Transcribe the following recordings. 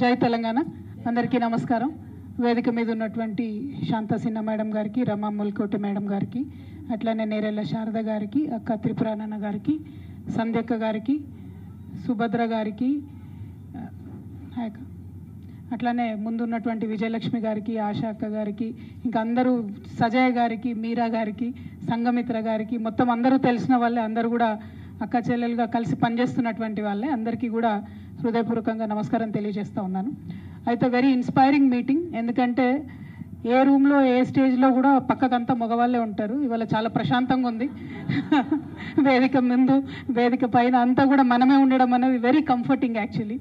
జై తెలంగాణ. అందరికీ నమస్కారం. వేదిక మీద ఉన్నటువంటి శాంతా సిన్హా మేడం గారికి, రమా ముల్కోటి మేడం గారికి, అట్లానే నేరెళ్ళ శారద గారికి, అక్క త్రిపురానన్న గారికి, సంధ్యక్క గారికి, సుభద్ర గారికి, అట్లానే ముందున్నటువంటి విజయలక్ష్మి గారికి, ఆశా అక్క గారికి, ఇంకా అందరూ సజయ్ గారికి, మీరా గారికి, సంఘమిత్ర గారికి, మొత్తం అందరూ తెలిసిన వాళ్ళే, అందరూ కూడా అక్క చెల్లెలుగా కలిసి పనిచేస్తున్నటువంటి వాళ్ళే. అందరికీ కూడా హృదయపూర్వకంగా నమస్కారం తెలియజేస్తూ ఉన్నాను. అయితే వెరీ ఇన్స్పైరింగ్ మీటింగ్. ఎందుకంటే ఏ రూమ్లో ఏ స్టేజ్లో కూడా పక్కకంతా మగవాళ్ళే ఉంటారు. ఇవాళ చాలా ప్రశాంతంగా ఉంది. వేదిక ముందు వేదిక పైన అంతా కూడా మనమే ఉండడం అనేది వెరీ కంఫర్టింగ్ యాక్చువల్లీ.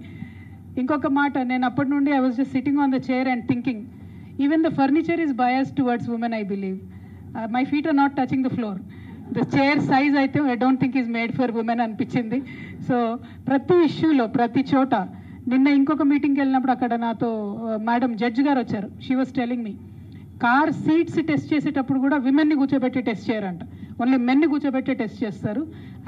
ఇంకొక మాట, నేను అప్పటి నుండి I was just sitting on the chair and thinking, even the furniture is bias towards women. I believe my feet are not touching the floor. The chair size అయితే I don't think is made for women అనిపించింది. So ప్రతి ఇష్యూలో ప్రతి చోట, నిన్న ఇంకొక మీటింగ్కి వెళ్ళినప్పుడు అక్కడ నాతో మేడం జడ్జ్ గారు వచ్చారు. She was telling me, car seats test చేసేటప్పుడు కూడా విమెన్ని కూర్చోబెట్టి టెస్ట్ చేయరంట, ఓన్లీ మెన్ని కూర్చోబెట్టి టెస్ట్ చేస్తారు.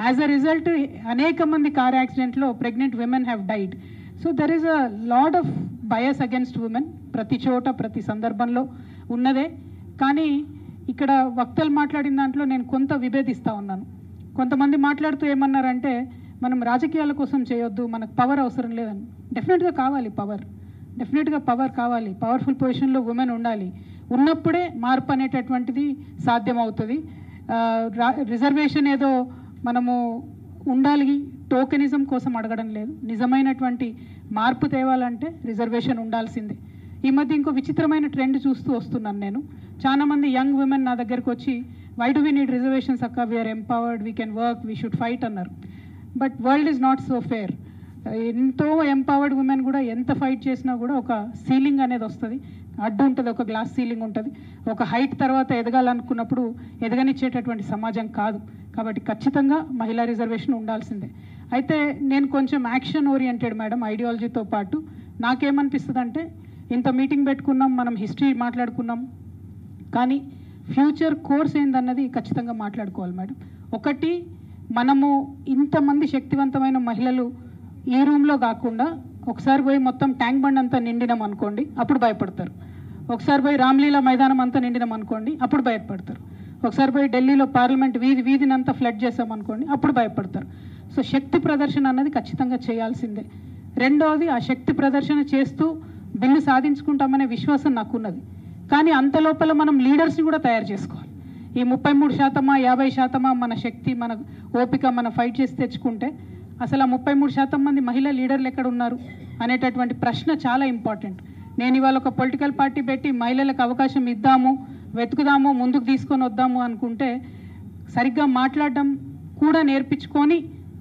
యాజ్ అ రిజల్ట్ అనేక మంది కార్ యాక్సిడెంట్లో pregnant women have died. So there is a lot of bias against women ప్రతి చోట ప్రతి సందర్భంలో ఉన్నదే. కానీ ఇక్కడ వక్తలు మాట్లాడిన దాంట్లో నేను కొంత విభేదిస్తూ ఉన్నాను. కొంతమంది మాట్లాడుతూ ఏమన్నారంటే, మనం రాజకీయాల కోసం చేయొద్దు, మనకు పవర్ అవసరం లేదని. డెఫినెట్గా కావాలి పవర్, డెఫినెట్గా పవర్ కావాలి. పవర్ఫుల్ పొజిషన్లో ఉమెన్ ఉండాలి. ఉన్నప్పుడే మార్పు అనేటటువంటిది సాధ్యమవుతుంది. రిజర్వేషన్ ఏదో మనము ఉండాలి టోకెనిజం కోసం అడగడం లేదు. నిజమైనటువంటి మార్పు తేవాలంటే రిజర్వేషన్ ఉండాల్సిందే. ఈ మధ్య ఇంకో విచిత్రమైన ట్రెండ్ చూస్తూ వస్తున్నాను నేను. చాలామంది యంగ్ విమెన్ నా దగ్గరకు వచ్చి, why do we need reservations అక్క, we are empowered, we can work, we should fight అన్నారు. But world is not so fair. ఎంతో ఎంపవర్డ్ ఉమెన్ కూడా ఎంత ఫైట్ చేసినా కూడా ఒక సీలింగ్ అనేది వస్తుంది, అడ్డు ఉంటుంది, ఒక గ్లాస్ సీలింగ్ ఉంటుంది. ఒక హైట్ తర్వాత ఎదగాలనుకున్నప్పుడు ఎదగనిచ్చేటటువంటి సమాజం కాదు. కాబట్టి ఖచ్చితంగా మహిళా రిజర్వేషన్ ఉండాల్సిందే. అయితే నేను కొంచెం యాక్షన్ ఓరియంటెడ్ మేడం, ఐడియాలజీతో పాటు నాకేమనిపిస్తుంది అంటే, ఇంత మీటింగ్ పెట్టుకున్నాం, మనం హిస్టరీ మాట్లాడుకున్నాం, కానీ ఫ్యూచర్ కోర్స్ ఏందన్నది ఖచ్చితంగా మాట్లాడుకోవాలి మేడం. ఒకటి, మనము ఇంతమంది శక్తివంతమైన మహిళలు ఈ రూమ్లో కాకుండా ఒకసారి పోయి మొత్తం ట్యాంక్ బండ్ అంతా నిండినాం అనుకోండి, అప్పుడు భయపడతారు. ఒకసారి పోయి రామ్లీలా మైదానం అంతా నిండినాం అనుకోండి, అప్పుడు భయపడతారు. ఒకసారి పోయి ఢిల్లీలో పార్లమెంట్ వీధినంతా ఫ్లడ్ చేసామనుకోండి, అప్పుడు భయపడతారు. సో శక్తి ప్రదర్శన అన్నది ఖచ్చితంగా చేయాల్సిందే. రెండవది, ఆ శక్తి ప్రదర్శన చేస్తూ బిల్లు సాధించుకుంటామనే విశ్వాసం నాకున్నది. కానీ అంత లోపల మనం లీడర్స్ని కూడా తయారు చేసుకోవాలి. ఈ 33%, 50% మన శక్తి, మన ఓపిక, మన ఫైట్ చేసి తెచ్చుకుంటే అసలు ఆ 33% మంది మహిళా లీడర్లు ఎక్కడ ఉన్నారు అనేటటువంటి ప్రశ్న చాలా ఇంపార్టెంట్. నేను ఇవాళ ఒక పొలిటికల్ పార్టీ పెట్టి మహిళలకు అవకాశం ఇద్దాము, వెతుకుదాము, ముందుకు తీసుకొని వద్దాము అనుకుంటే సరిగ్గా మాట్లాడడం కూడా నేర్పించుకొని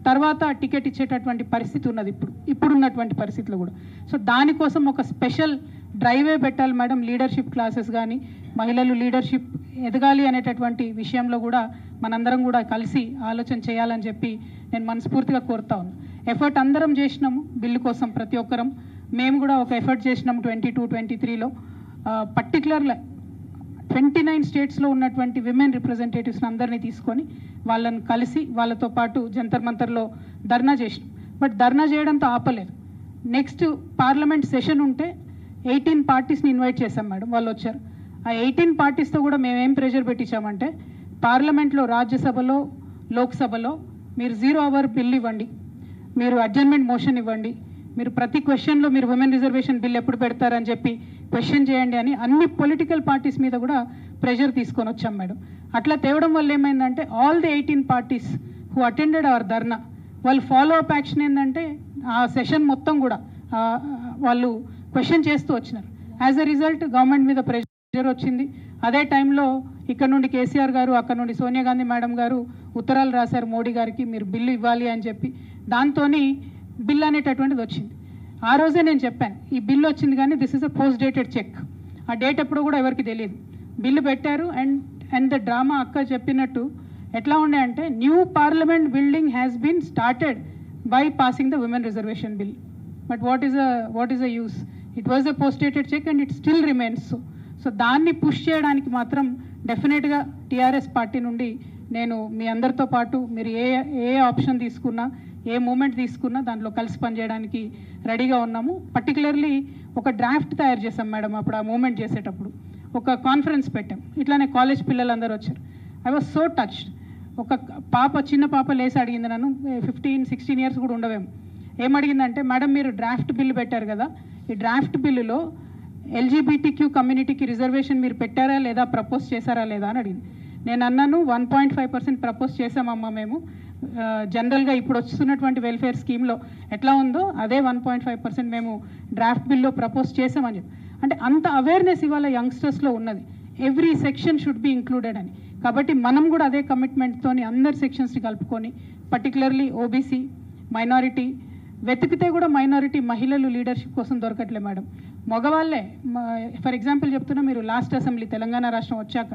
తర్వాత టికెట్ ఇచ్చేటటువంటి పరిస్థితి ఉన్నది ఇప్పుడున్నటువంటి పరిస్థితులు కూడా. సో దానికోసం ఒక స్పెషల్ డ్రైవే పెట్టాలి మేడం. లీడర్షిప్ క్లాసెస్ కానీ, మహిళలు లీడర్షిప్ ఎదగాలి అనేటటువంటి విషయంలో కూడా మనందరం కూడా కలిసి ఆలోచన చేయాలని చెప్పి నేను మనస్ఫూర్తిగా కోరుతా ఉన్నాను. ఎఫర్ట్ అందరం చేసినాము బిల్లు కోసం, ప్రతి ఒక్కరం. మేము కూడా ఒక ఎఫర్ట్ చేసినాము 22-23లో. పర్టికులర్గా 29 స్టేట్స్లో ఉన్నటువంటి విమెన్ రిప్రజెంటేటివ్స్ని అందరినీ తీసుకొని వాళ్ళని కలిసి వాళ్ళతో పాటు జంతర్ మంతర్లో ధర్నా చేసినాం. బట్ ధర్నా చేయడంతో ఆపలేదు. నెక్స్ట్ పార్లమెంట్ సెషన్ ఉంటే 18 పార్టీస్ని ఇన్వైట్ చేశాం మేడం, వాళ్ళు వచ్చారు. ఆ 18 పార్టీస్తో కూడా మేమేం ప్రెషర్ పెట్టించామంటే, పార్లమెంట్లో, రాజ్యసభలో, లోక్సభలో మీరు 0 అవర్ బిల్ ఇవ్వండి, మీరు అడ్జర్న్మెంట్ మోషన్ ఇవ్వండి, మీరు ప్రతి క్వశ్చన్లో మీరు ఉమెన్ రిజర్వేషన్ బిల్ ఎప్పుడు పెడతారని చెప్పి క్వశ్చన్ చేయండి అని అన్ని పొలిటికల్ పార్టీస్ మీద కూడా ప్రెషర్ తీసుకొని వచ్చాం మేడం. అట్లా తేవడం వల్ల ఏమైందంటే, all the 18 parties who attended our dharna, వాళ్ళు ఫాలో అప్ యాక్షన్ ఏంటంటే ఆ సెషన్ మొత్తం కూడా వాళ్ళు క్వశ్చన్ చేస్తూ వచ్చినారు. యాజ్ అ రిజల్ట్ గవర్నమెంట్ మీద ప్రెషర్ వచ్చింది. అదే టైంలో ఇక్కడ నుండి కేసీఆర్ గారు, అక్కడ నుండి సోనియా గాంధీ మేడం గారు ఉత్తరాలు రాశారు మోడీ గారికి, మీరు బిల్లు ఇవ్వాలి అని చెప్పి. దాంతో బిల్ అనేటటువంటిది వచ్చింది. ఆ రోజే నేను చెప్పాను, ఈ బిల్లు వచ్చింది కానీ this is a post dated check. ఆ డేట్ ఎప్పుడో కూడా ఎవరికి తెలియదు. బిల్లు పెట్టారు. అండ్ ద డ్రామా అక్క చెప్పినట్టు ఎట్లా ఉండే అంటే, new parliament building has been started by passing the women reservation bill. But what is the use? It was a post dated cheque and it still remains. So దాన్ని push చేయడానికి మాత్రం డెఫినెట్గా TRS party నుండి నేను మీ అందరితో పాటు, మీరు ఏ option తీసుకున్నా, ఏ మూమెంట్ తీసుకున్నా దాంట్లో కలిసి పనిచేయడానికి రెడీగా ఉన్నాము. పర్టికులర్లీ ఒక డ్రాఫ్ట్ తయారు చేసాం మేడం. అప్పుడు ఆ మూమెంట్ చేసేటప్పుడు ఒక కాన్ఫరెన్స్ పెట్టాం. ఇట్లానే కాలేజ్ పిల్లలందరూ వచ్చారు. I was so touched. ఒక చిన్న పాప లేసి అడిగింది నన్ను, 15-16 ఇయర్స్ కూడా ఉండవేమో. ఏమడిగిందంటే, మేడం మీరు డ్రాఫ్ట్ బిల్లు పెట్టారు కదా, ఈ డ్రాఫ్ట్ బిల్లులో LGBTQ కమ్యూనిటీకి రిజర్వేషన్ మీరు పెట్టారా లేదా, ప్రపోజ్ చేశారా లేదా అని అడిగింది. నేను అన్నాను 1.5% ప్రపోజ్ చేసామమ్మా మేము. జనరల్గా ఇప్పుడు వస్తున్నటువంటి వెల్ఫేర్ స్కీమ్లో ఎట్లా ఉందో అదే 1.5% మేము డ్రాఫ్ట్ బిల్లో ప్రపోజ్ చేసామని చెప్పి. అంటే అంత అవేర్నెస్ ఇవాళ యంగ్స్టర్స్లో ఉన్నది. Every section should be included అని. కాబట్టి మనం కూడా అదే కమిట్మెంట్తో అందరి సెక్షన్స్ని కలుపుకొని, పర్టికులర్లీ ఓబీసీ, మైనారిటీ, వెతికితే కూడా మైనారిటీ మహిళలు లీడర్షిప్ కోసం దొరకట్లే మేడం. మగవాళ్ళే. ఫర్ ఎగ్జాంపుల్ చెప్తున్నా, మీరు లాస్ట్ అసెంబ్లీ తెలంగాణ రాష్ట్రం వచ్చాక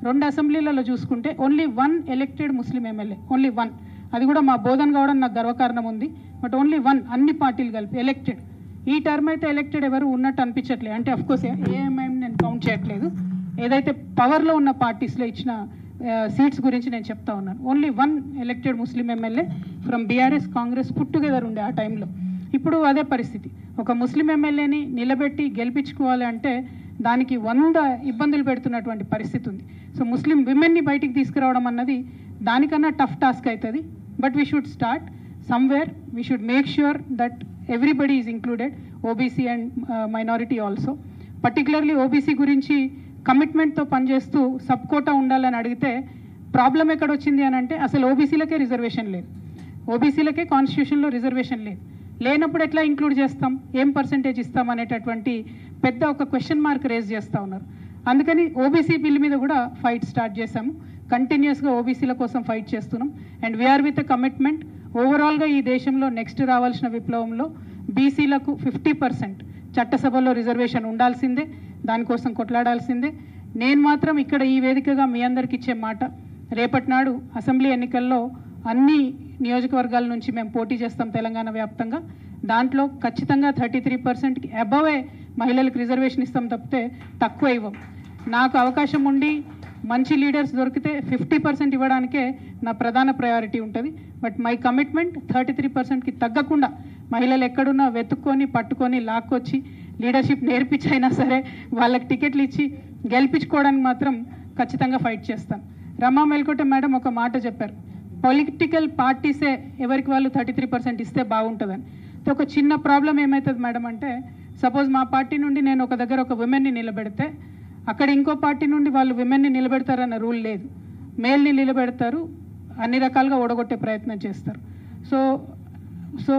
2 అసెంబ్లీలలో చూసుకుంటే ఓన్లీ 1 ఎలక్టెడ్ ముస్లిం ఎమ్మెల్యే, ఓన్లీ 1. అది కూడా మా బోధన కావడం నాకు గర్వకారణం ఉంది. బట్ ఓన్లీ 1, అన్ని పార్టీలు కలిపి ఎలక్టెడ్. ఈ టర్మ్ అయితే ఎలక్టెడ్ ఎవరు ఉన్నట్టు అనిపించట్లేదు. అంటే అఫ్కోర్స్ ఏఎంఐఎం నేను కౌంట్ చేయట్లేదు, ఏదైతే పవర్లో ఉన్న పార్టీస్లో ఇచ్చిన సీట్స్ గురించి నేను చెప్తా ఉన్నాను. Only 1 elected Muslim MLA from BRS, Congress put together ఉండే ఆ టైంలో. ఇప్పుడు అదే పరిస్థితి. ఒక ముస్లిం ఎమ్మెల్యేని నిలబెట్టి గెలిపించుకోవాలి అంటే దానికి 100 ఇబ్బందులు పెడుతున్నటువంటి పరిస్థితి ఉంది. సో ముస్లిం విమెన్ని బయటికి తీసుకురావడం అన్నది దానికన్నా టఫ్ టాస్క్ అవుతుంది. But we should start somewhere. We should make sure that everybody is included, OBC and minority also. Particularly OBC గురించి కమిట్మెంట్తో పనిచేస్తూ సబ్ కోటా ఉండాలని అడిగితే ప్రాబ్లం ఎక్కడ వచ్చింది అని అంటే, అసలు ఓబీసీలకే రిజర్వేషన్ లేదు, ఓబీసీలకే కాన్స్టిట్యూషన్లో రిజర్వేషన్ లేదు. లేనప్పుడు ఎట్లా ఇంక్లూడ్ చేస్తాం, ఏం పర్సెంటేజ్ ఇస్తాం అనేటటువంటి పెద్ద ఒక క్వశ్చన్ మార్క్ రేజ్ చేస్తూ ఉన్నారు. అందుకని ఓబీసీ బిల్ మీద కూడా ఫైట్ స్టార్ట్ చేశాము. కంటిన్యూస్గా ఓబీసీల కోసం ఫైట్ చేస్తున్నాం. And we are with a commitment. ఓవరాల్గా ఈ దేశంలో నెక్స్ట్ రావాల్సిన విప్లవంలో బీసీలకు 50% చట్టసభలో రిజర్వేషన్ ఉండాల్సిందే, దానికోసం కొట్లాడాల్సిందే. నేను మాత్రం ఇక్కడ ఈ వేదికగా మీ అందరికి ఇచ్చే మాట, రేపటి నాడు అసెంబ్లీ ఎన్నికల్లో అన్ని నియోజకవర్గాల నుంచి మేము పోటీ చేస్తాం తెలంగాణ వ్యాప్తంగా. దాంట్లో ఖచ్చితంగా 33%కి అబవే మహిళలకు రిజర్వేషన్ ఇస్తాం తప్పితే తక్కువ ఇవ్వం. నాకు అవకాశం ఉండి మంచి లీడర్స్ దొరికితే 50% ఇవ్వడానికే నా ప్రధాన ప్రయారిటీ ఉంటుంది. బట్ మై కమిట్మెంట్ 33%కి తగ్గకుండా మహిళలు ఎక్కడున్నా వెతుక్కొని, పట్టుకొని, లాక్కొచ్చి లీడర్షిప్ నేర్పించైనా సరే వాళ్ళకి టికెట్లు ఇచ్చి గెలిపించుకోవడానికి మాత్రం ఖచ్చితంగా ఫైట్ చేస్తాను. రమా మెల్కోటే మేడం ఒక మాట చెప్పారు, పొలిటికల్ పార్టీసే ఎవరికి వాళ్ళు 33% ఇస్తే బాగుంటుందని. ఒక చిన్న ప్రాబ్లం ఏమవుతుంది మేడం అంటే, సపోజ్ మా పార్టీ నుండి నేను ఒక దగ్గర ఒక విమెన్ని నిలబెడితే అక్కడ ఇంకో పార్టీ నుండి వాళ్ళు విమెన్ని నిలబెడతారన్న రూల్ లేదు. మేల్ని నిలబెడతారు, అన్ని రకాలుగా ఓడగొట్టే ప్రయత్నం చేస్తారు. సో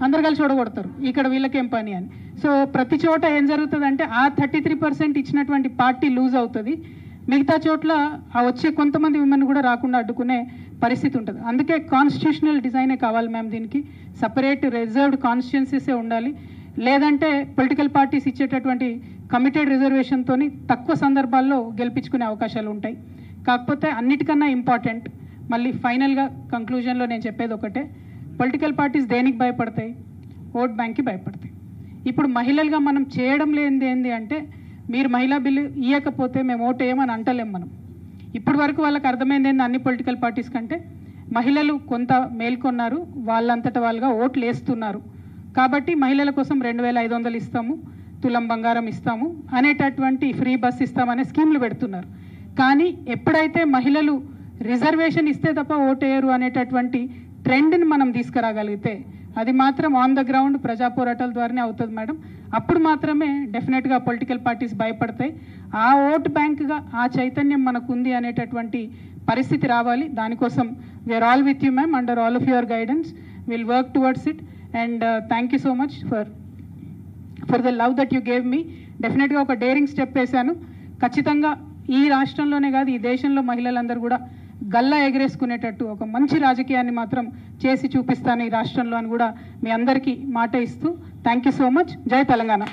అందరు కలిసి ఓడగొడతారు, ఇక్కడ వీళ్ళకేం పని అని. సో ప్రతి చోట ఏం జరుగుతుందంటే ఆ 33% ఇచ్చినటువంటి పార్టీ లూజ్ అవుతుంది. మిగతా చోట్ల ఆ వచ్చే కొంతమంది విమెన్ కూడా రాకుండా అడ్డుకునే పరిస్థితి ఉంటుంది. అందుకే కాన్స్టిట్యూషనల్ డిజైనే కావాలి మ్యామ్. దీనికి సపరేట్ రిజర్వ్డ్ కాన్స్టిట్యున్సీసే ఉండాలి. లేదంటే పొలిటికల్ పార్టీస్ ఇచ్చేటటువంటి కమిటెడ్ రిజర్వేషన్తో తక్కువ సందర్భాల్లో గెలిపించుకునే అవకాశాలు ఉంటాయి. కాకపోతే అన్నిటికన్నా ఇంపార్టెంట్, మళ్ళీ ఫైనల్గా కంక్లూజన్లో నేను చెప్పేది ఒకటే, పొలిటికల్ పార్టీస్ దేనికి భయపడతాయి? ఓట్ బ్యాంక్కి భయపడతాయి. ఇప్పుడు మహిళలుగా మనం చేయడం లేనిది ఏంటి అంటే, మీరు మహిళా బిల్లు ఇవ్వకపోతే మేము ఓటు వేయమని అంటలేం మనం. ఇప్పటి వరకు వాళ్ళకి అర్థమైంది ఏంది, అన్ని పొలిటికల్ పార్టీస్ కంటే మహిళలు కొంత మేల్కొన్నారు, వాళ్ళంతటా వాళ్ళుగా ఓట్లు వేస్తున్నారు. కాబట్టి మహిళల కోసం 2500 ఇస్తాము, తులం బంగారం ఇస్తాము అనేటటువంటి ఫ్రీ బస్ ఇస్తామనే స్కీమ్లు పెడుతున్నారు. కానీ ఎప్పుడైతే మహిళలు రిజర్వేషన్ ఇస్తే తప్ప ఓటేయరు అనేటటువంటి ట్రెండ్ని మనం తీసుకురాగలిగితే, అది మాత్రం ఆన్ ద గ్రౌండ్ ప్రజా పోరాటాల ద్వారానే అవుతుంది మేడం. అప్పుడు మాత్రమే డెఫినెట్గా పొలిటికల్ పార్టీస్ భయపడతాయి. ఆ ఓట్ బ్యాంక్గా ఆ చైతన్యం మనకు ఉంది అనేటటువంటి పరిస్థితి రావాలి. దానికోసం we are all with you ma'am, under all of your guidance will work towards it. And thank you so much for the love that you gave me. డెఫినెట్గా ఒక డేరింగ్ స్టెప్ వేశాను. ఖచ్చితంగా ఈ రాష్ట్రంలోనే కాదు, ఈ దేశంలో మహిళలందరూ కూడా గల్లా ఎగరేసుకునేటట్టు ఒక మంచి రాజకీయాన్ని మాత్రం చేసి చూపిస్తాను ఈ రాష్ట్రంలో అని కూడా మీ అందరికీ మాట ఇస్తూ, థ్యాంక్ యూ సో మచ్. జై తెలంగాణ.